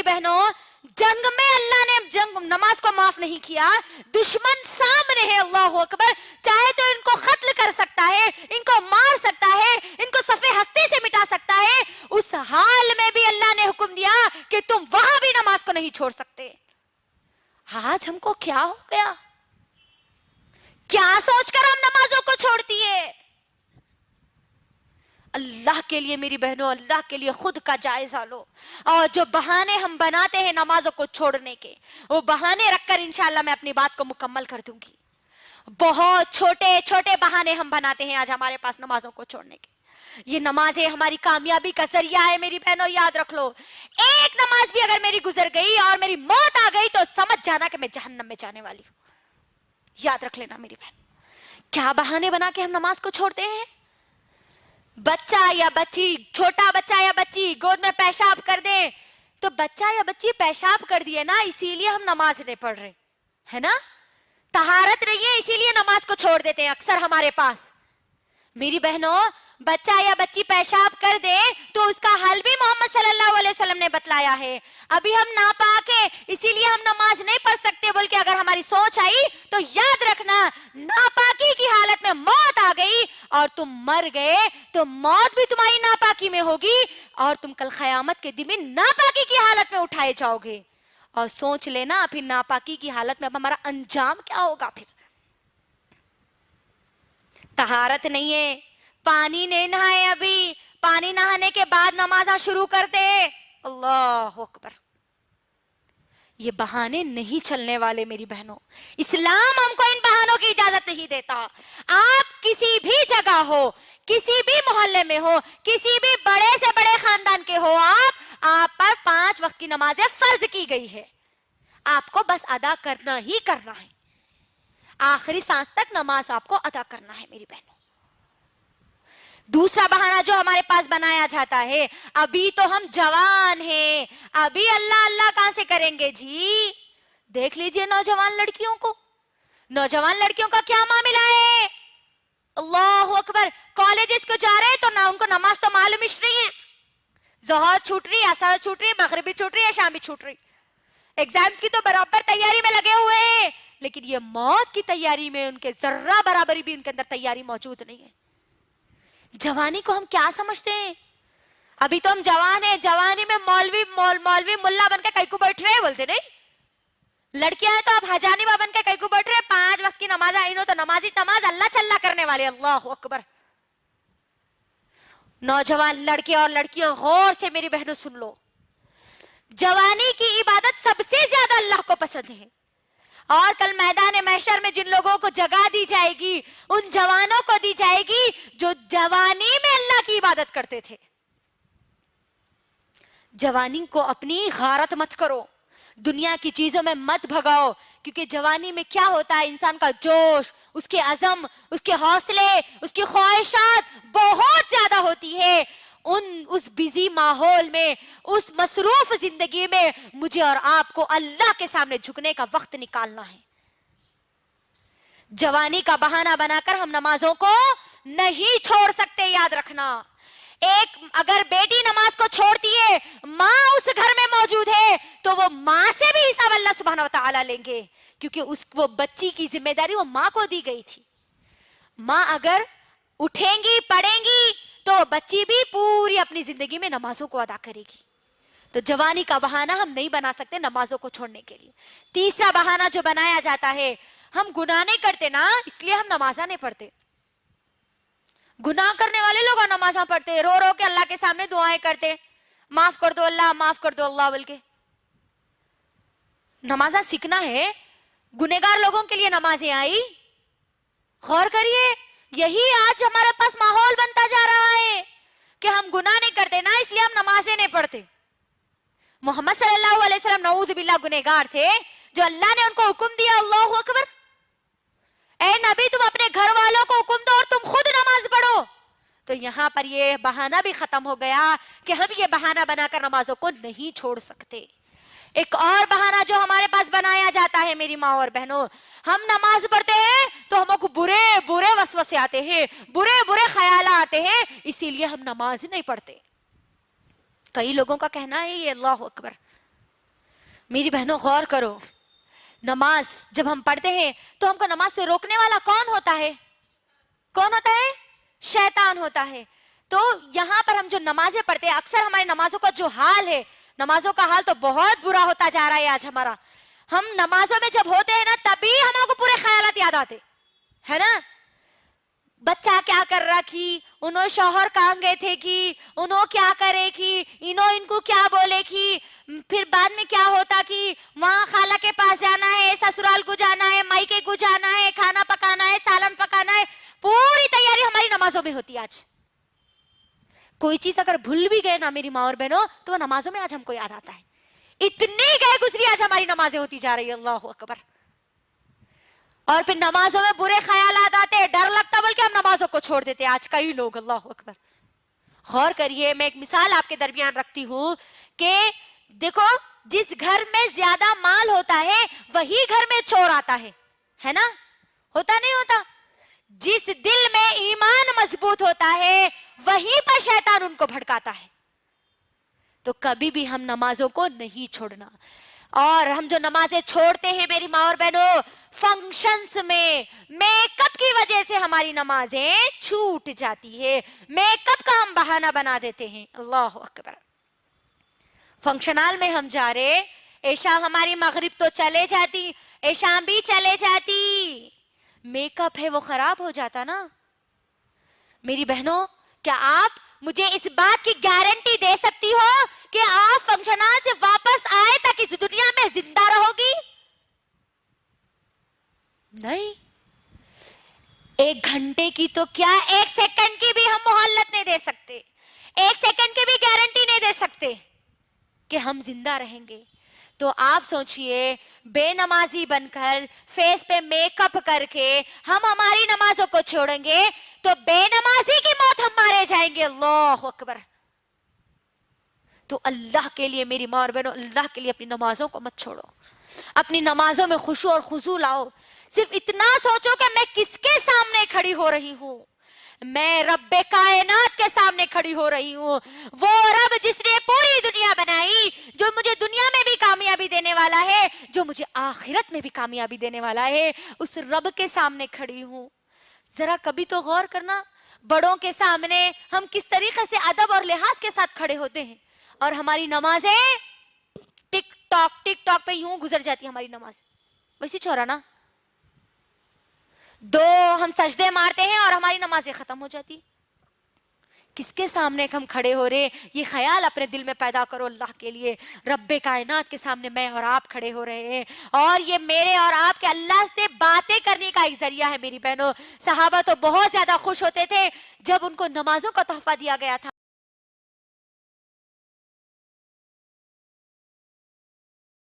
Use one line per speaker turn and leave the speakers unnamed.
मेरी बहनों, जंग में अल्लाह ने नमाज को माफ नहीं किया, दुश्मन सामने है, अल्लाह अकबर, चाहे तो इनको कत्ल कर सकता है, इनको मार सकता है, इनको सफे हस्ती से मिटा सकता है, उस हाल में भी अल्लाह ने हुक्म दिया कि तुम वहां भी नमाज को नहीं छोड़ सकते। आज हमको क्या हो गया? क्या सोचकर हम नमाजों को छोड़ दिए? अल्लाह के लिए मेरी बहनों, अल्लाह के लिए खुद का जायजा लो। और जो बहाने हम बनाते हैं नमाजों को छोड़ने के, वो बहाने रखकर इंशाअल्लाह मैं अपनी बात को मुकम्मल कर दूंगी। बहुत छोटे छोटे बहाने हम बनाते हैं आज हमारे पास नमाजों को छोड़ने के। ये नमाजें हमारी कामयाबी का जरिया है मेरी बहनों, याद रख लो। एक नमाज भी अगर मेरी गुजर गई और मेरी मौत आ गई तो समझ जाना कि मैं जहन्नम में जाने वाली हूं। याद रख लेना मेरी बहन। क्या बहाने बना के हम नमाज को छोड़ते हैं? बच्चा या बच्ची, छोटा बच्चा या बच्ची गोद में पेशाब कर दे तो बच्चा या बच्ची पेशाब कर दिए ना, इसीलिए हम नमाज नहीं पढ़ रहे, है ना? तहारत नहीं है इसीलिए नमाज को छोड़ देते हैं अक्सर हमारे पास। मेरी बहनों, बच्चा या बच्ची पेशाब कर दे तो उसका हल भी मोहम्मद सल्लल्लाहु अलैहि वसल्लम ने बतलाया है। अभी हम नापाक हैं इसीलिए हम नमाज नहीं पढ़ सकते, बोल के अगर हमारी सोच आई तो याद रखना, नापाकी की हालत में मौत आ गई और तुम मर गए तो मौत भी तुम्हारी नापाकी में होगी और तुम कल क़यामत के दिन में नापाकी की हालत में उठाए जाओगे। और सोच लेना फिर नापाकी की हालत में अब हमारा अंजाम क्या होगा। फिर तहारत नहीं है, पानी नहीं नहाए, अभी पानी नहाने के बाद नमाज़ शुरू कर दे, अल्लाह अकबर। ये बहाने नहीं चलने वाले मेरी बहनों। इस्लाम हमको इन बहानों की इजाजत नहीं देता। आप किसी भी जगह हो, किसी भी मोहल्ले में हो, किसी भी बड़े से बड़े खानदान के हो, आप पर 5 वक्त की नमाजें फर्ज की गई है, आपको बस अदा करना ही करना है। आखिरी सांस तक नमाज आपको अदा करना है मेरी बहनों। दूसरा बहाना जो हमारे पास बनाया जाता है, अभी तो हम जवान हैं, अभी अल्लाह अल्लाह कहां से करेंगे जी। देख लीजिए नौजवान लड़कियों को, नौजवान लड़कियों का क्या मामला है, अल्लाह अकबर। कॉलेजेस को जा रहे हैं तो ना उनको नमाज तो मालूम ही नहीं है, ज़ोहर छूट रही, असर छूट रही, मगरिब भी छूट रही है, शाम भी छूट रही। एग्जाम्स की तो बराबर तैयारी में लगे हुए हैं, लेकिन ये मौत की तैयारी में उनके जर्रा बराबरी भी उनके अंदर तैयारी मौजूद नहीं है। जवानी को हम क्या समझते हैं? अभी तो हम जवान हैं, जवानी में मौलवी मुल्ला बनकर कहीं को बैठ रहे हैं, बोलते नहीं। लड़कियां हैं तो आप हजानी बा बनकर कहीं को बैठ रहे हैं, 5 वक्त की नमाज आई नो तो नमाजी नमाज अल्लाह चल्ला करने वाले, अल्लाह अकबर। नौजवान लड़के और लड़कियां गौर से मेरी बहनों सुन लो, जवानी की इबादत सबसे ज्यादा अल्लाह को पसंद है। और कल मैदान महशर में जिन लोगों को जगह दी जाएगी, उन जवानों को दी जाएगी जो जवानी में अल्लाह की इबादत करते थे। जवानी को अपनी गारत मत करो, दुनिया की चीजों में मत भगाओ, क्योंकि जवानी में क्या होता है, इंसान का जोश, उसके अज़म, उसके हौसले, उसकी ख्वाहिशात बहुत ज्यादा होती है। उस बिजी माहौल में, उस मसरूफ जिंदगी में मुझे और आपको अल्लाह के सामने झुकने का वक्त निकालना है। जवानी का बहाना बनाकर हम नमाजों को नहीं छोड़ सकते, याद रखना। एक अगर बेटी नमाज को छोड़ती है, माँ उस घर में मौजूद है, तो वो माँ से भी हिसाब अल्लाह सुब्हानहू व तआला लेंगे, क्योंकि वो बच्ची की जिम्मेदारी वो माँ को दी गई थी। माँ अगर उठेंगी, पढ़ेंगी, तो बच्ची भी पूरी अपनी जिंदगी में नमाजों को अदा करेगी। तो जवानी का बहाना हम नहीं बना सकते नमाजों को छोड़ने के लिए। तीसरा बहाना जो बनाया जाता है, हम गुनाह नहीं करते ना, इसलिए हम नमाजा नहीं पढ़ते। गुनाह करने वाले लोग नमाजा पढ़ते, रो रो के अल्लाह के सामने दुआएं करते, माफ कर दो अल्लाह, माफ कर दो अल्लाह बोल के। नमाजा सीखना है, गुनेगार लोगों के लिए नमाजें आई। गौर करिए, यही आज हमारे पास माहौल बनता जा रहा है कि हम गुनाह नहीं करते ना, इसलिए हम नमाजें नहीं पढ़ते। मोहम्मद सल्लल्लाहु अलैहि वसल्लम नऊज़ बिल्लाह गुनहगार थे, जो अल्लाह ने उनको हुक्म दिया, अल्लाहु अकबर, ए नबी तुम अपने घर वालों को हुक्म दो और तुम खुद नमाज पढ़ो। तो यहाँ पर ये बहाना भी खत्म हो गया कि हम ये बहाना बनाकर नमाजों को नहीं छोड़ सकते। एक और बहाना जो हमारे पास बनाया जाता है मेरी माँ और बहनों, हम नमाज पढ़ते हैं तो हमको बुरे बुरे वसवसे आते हैं, बुरे बुरे ख्याल आते हैं, इसीलिए हम नमाज नहीं पढ़ते। कई लोगों का कहना है ये, अल्लाह अकबर, मेरी बहनों गौर करो, नमाज जब हम पढ़ते हैं तो हमको नमाज से रोकने वाला कौन होता है? कौन होता है? शैतान होता है। तो यहाँ पर हम जो नमाजें पढ़ते हैं, अक्सर हमारी नमाजों का जो हाल है, नमाजों का हाल तो बहुत बुरा होता जा रहा है आज हमारा। हम नमाजों में जब होते हैं ना, तभी हमको पूरे ख्यालात याद आते है ना। बच्चा क्या कर रहा कि, उन्होंने शौहर कहाँ गए थे कि, उन्होंने क्या करे कि, इनको क्या बोले कि, फिर बाद में क्या होता कि वहां खाला के पास जाना है, ससुराल को जाना है, मायके को जाना है, खाना पकाना है, सालन पकाना है, पूरी तैयारी हमारी नमाजों में होती है। आज कोई चीज अगर भूल भी गए ना मेरी माँ और बहनों, तो नमाजों में आज हमको याद आता है। इतनी गए गुजरी आज हमारी नमाजें होती जा रही है। अल्लाह अकबर। और फिर नमाजों में बुरे ख्यालात आते हैं, डर लगता, बल्कि हम नमाजों को छोड़ देते हैं आज कई लोग। अल्लाह अकबर। गौर करिए, मैं एक मिसाल आपके दरमियान रखती हूँ कि देखो, जिस घर में ज्यादा माल होता है वही घर में चोर आता है ना? होता नहीं होता? जिस दिल में ईमान मजबूत होता है वहीं पर शैतान उनको भड़काता है। तो कभी भी हम नमाजों को नहीं छोड़ना। और हम जो नमाजें छोड़ते हैं मेरी माँ और बहनों, फंक्शंस में मेकअप की वजह से हमारी नमाजें छूट जाती है। मेकअप का हम बहाना बना देते हैं। अल्लाह अकबर। फंक्शन हॉल में हम जा रहे, ऐशा हमारी मगरिब तो चले जाती, ऐशा भी चले जाती, मेकअप है वो खराब हो जाता ना। मेरी बहनों, क्या आप मुझे इस बात की गारंटी दे सकती हो कि आप फंक्शन हॉल से वापस आए तक इस दुनिया में जिंदा रहोगी? नहीं। 1 घंटे की तो क्या, 1 सेकंड की भी हम मोहल्लत नहीं दे सकते, 1 सेकंड की भी गारंटी नहीं दे सकते कि हम जिंदा रहेंगे। तो आप सोचिए, बेनमाजी बनकर, फेस पे मेकअप करके हम हमारी नमाजों को छोड़ेंगे तो बेनमाजी की मौत हम मारे जाएंगे। अल्लाह अकबर। तो अल्लाह के लिए मेरी माँ और बहनों, अल्लाह के लिए अपनी नमाजों को मत छोड़ो। अपनी नमाजों में खुशू और खुजू लाओ। सिर्फ इतना सोचो कि मैं किसके सामने खड़ी हो रही हूँ? मैं रब्बे कायनात के सामने खड़ी हो रही हूँ। वो रब जिसने पूरी दुनिया बनाई, जो मुझे दुनिया में भी कामयाबी देने वाला है, जो मुझे आखिरत में भी कामयाबी देने वाला है, उस रब के सामने खड़ी हूँ। जरा कभी तो गौर करना, बड़ों के सामने हम किस तरीके से अदब और लिहाज के साथ खड़े होते हैं, और हमारी नमाजें टिक टॉक पे यूं गुजर जाती है हमारी नमाज। वैसी छोरा ना, 2 हम सजदे मारते हैं और हमारी नमाजें खत्म हो जाती। किसके सामने हम खड़े हो रहे, ये ख्याल अपने दिल में पैदा करो। अल्लाह के लिए, रब्बे कायनात के सामने मैं और आप खड़े हो रहे हैं, और ये मेरे और आपके अल्लाह से बातें करने का एक जरिया है। मेरी बहनों, सहाबा तो बहुत ज्यादा खुश होते थे जब उनको नमाजों का तोहफा दिया गया था।